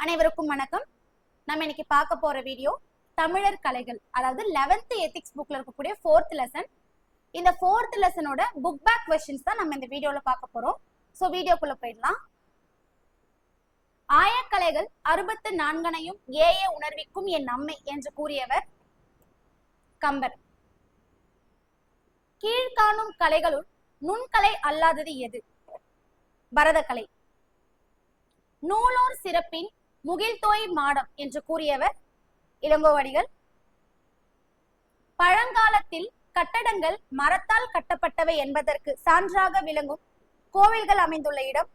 அனைவருக்கும் வணக்கம். நம்ம இன்னைக்கு பார்க்க போற வீடியோ தமிழர் கலைகள், அதாவது 11th எத்திக்ஸ் புக்ல இருக்கக்கூடிய 4th லெசன். இந்த 4th லெசனோட புக் பேக் கொஸ்டின்ஸ் தான் நம்ம இந்த வீடியோல பார்க்க போறோம். சோ வீடியோக்குள்ள போயிடலாம். ஆயக்கலைகள் 64னையும் ஏய உணர்விக்கும் என் அம்மை என்று கூறியவர் கம்பர். கீழ்காணும் கலைகளுள் நுண்கலை அல்லாதது எது? பரதக்கலை. நூலோர் சிறப்பின் முகில்தோய் மாடம் என்று கூறியவர் இளங்கோவடிகள். பழங்காலத்தில் கட்டடங்கள் மரத்தால் கட்டப்பட்டவை என்பதற்கு சான்றாக விளங்கும் கோவில்கள் அமைந்துள்ள இடம்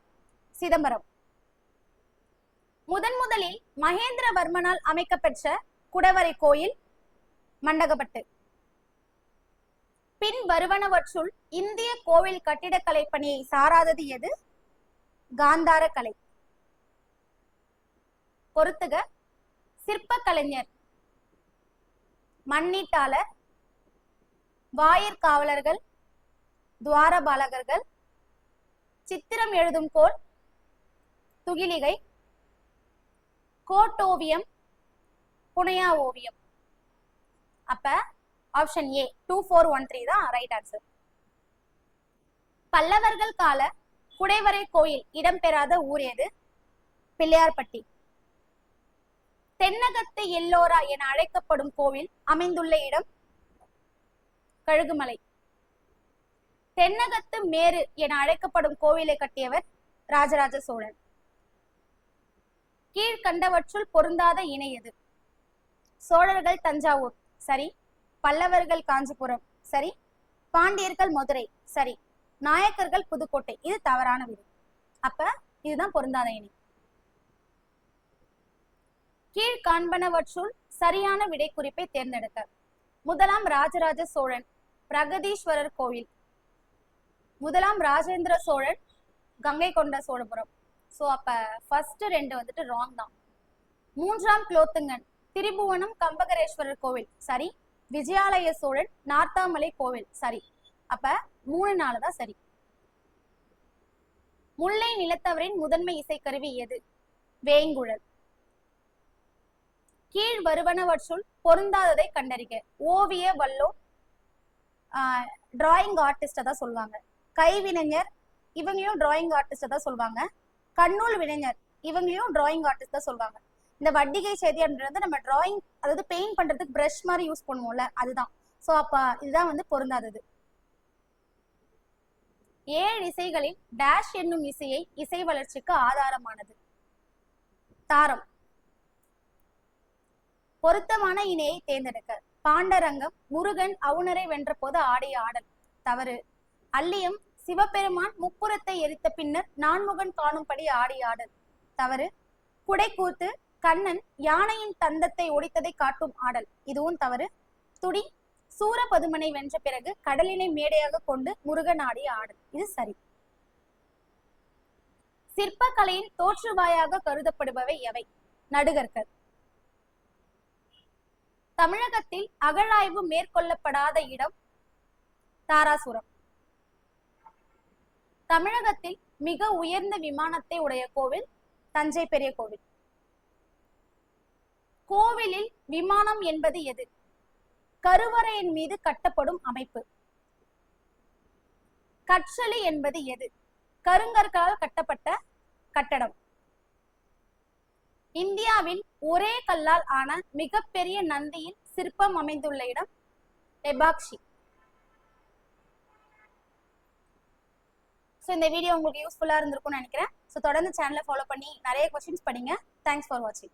சிதம்பரம். முதலில் மகேந்திரவர்மனால் அமைக்கப்பெற்ற குடவரை கோயில் மண்டகப்பட்டு. பின் வருவனவற்றுள் இந்திய கோவில் கட்டிடக்கலை பணியை சாராதது எது? காந்தார கலை. பொறுத்துக. சிற்ப கலைஞர், மண்ணீட்டாளர், வாயிற்காவலர்கள், துவாரபாலகர்கள், சித்திரம் எழுதும் கோல், துகிலிகை, கோட்டோவியம், புனையா ஓவியம். அப்ப ஆப்ஷன் ஏ 2413 தான் ரைட் ஆன்சர். பல்லவர்கள் கால குடைவரை கோயில் இடம்பெறாத ஊர் எது? பிள்ளையார்பட்டி. தென்னகத்து எல்லோரா என அழைக்கப்படும் கோவில் அமைந்துள்ள இடம் கழுகுமலை. தென்னகத்து மேரு என அழைக்கப்படும் கோவிலை கட்டியவர் ராஜராஜ சோழன். கீழ்கண்டவற்றுள் பொருந்தாத இணை எது? சோழர்கள் தஞ்சாவூர் சரி, பல்லவர்கள் காஞ்சிபுரம் சரி, பாண்டியர்கள் மதுரை சரி, நாயக்கர்கள் புதுக்கோட்டை. இது தவறான விடை. அப்ப இதுதான் பொருந்தாத இணை. கீழ்காண்பனவற்றுள் சரியான விடை குறிப்பை தேர்ந்தெடுக்க. முதலாம் ராஜராஜ சோழன் பிரகதீஸ்வரர் கோவில். முதலாம் ராஜேந்திர சோழன் கங்கை கொண்ட சோழபுரம். சோ அப்ப ஃபர்ஸ்ட் ரெண்டு வந்துட்டு ராங் தான். மூன்றாம் குலோத்துங்கன் திரிபுவனம் கம்பகரேஸ்வரர் கோவில் சரி, விஜயாலய சோழன் நார்த்தாமலை கோவில் சரி. அப்ப 3-4 தான் சரி. முல்லை நிலத்தவரின் முதன்மை இசைக்கருவி எது? வேங்குழல். கீழ் வருவனவற்றுள் பொருந்தாததை கண்டறிக. ஓவிய வல்லோ டிராயிங் ஆர்டிஸ்ட தான் சொல்லுவாங்க. கைவினைஞர் இவங்களையும் டிராயிங் ஆர்டிஸ்ட தான் சொல்லுவாங்க. கண்ணூல் வினைஞர் இவங்களையும் டிராயிங் ஆர்டிஸ்ட் தான் சொல்லுவாங்க. இந்த வட்டிகை செய்தின்றது நம்ம டிராயிங், அதாவது பெயிண்ட் பண்றதுக்கு பிரஷ் மாதிரி யூஸ் பண்ணுவோம்ல, அதுதான். சோ அப்ப இதுதான் வந்து பொருந்தாதது. 7 இசைகளில் டேஷ் என்னும் இசையை இசை வளர்ச்சிக்கு ஆதாரமானது. தாரம். பொருத்தமான இணையை தேர்ந்தெடுக்க. பாண்டரங்கம் முருகன் அவுணரை வென்ற போது ஆடிய ஆடல் தவறு. அல்லியம் சிவபெருமான் முப்புறத்தை எரித்த பின்னர் நான்முகன் காணும்படி ஆடிய ஆடல் தவறு. குடைக்கூத்து கண்ணன் யானையின் தந்தத்தை ஒடித்ததை காட்டும் ஆடல், இதுவும் தவறு. துடி சூரபதுமனை வென்ற பிறகு கடலினை மேடையாக கொண்டு முருகன் ஆடிய ஆடல், இது சரி. சிற்பக்கலையின் தோற்றுவாயாக கருதப்படுபவை எவை? நடுகற்கள். தமிழகத்தில் அகழாய்வு மேற்கொள்ளப்படாத இடம் தாராசுரம். தமிழகத்தில் மிக உயர்ந்த விமானத்தை உடைய கோவில் தஞ்சை பெரிய கோவில். கோவிலில் விமானம் என்பது எது? கருவறையின் மீது கட்டப்படும் அமைப்பு. கற்றளி என்பது எது? கருங்கற்களால் கட்டப்பட்ட கட்டடம். இந்தியாவின் ஒரே கல்லால் ஆன மிகப்பெரிய நந்தியின் சிற்பம் அமைந்துள்ள இடம் லெபாக்ஷி. ஸோ இந்த வீடியோ உங்களுக்கு யூஸ்ஃபுல்லா இருந்திருக்கும்னு நினைக்கிறேன். ஸோ தொடர்ந்து சேனலை ஃபாலோ பண்ணி நிறைய கொஸ்டின்ஸ் படிங்க. தேங்க்ஸ் ஃபார் வாட்சிங்.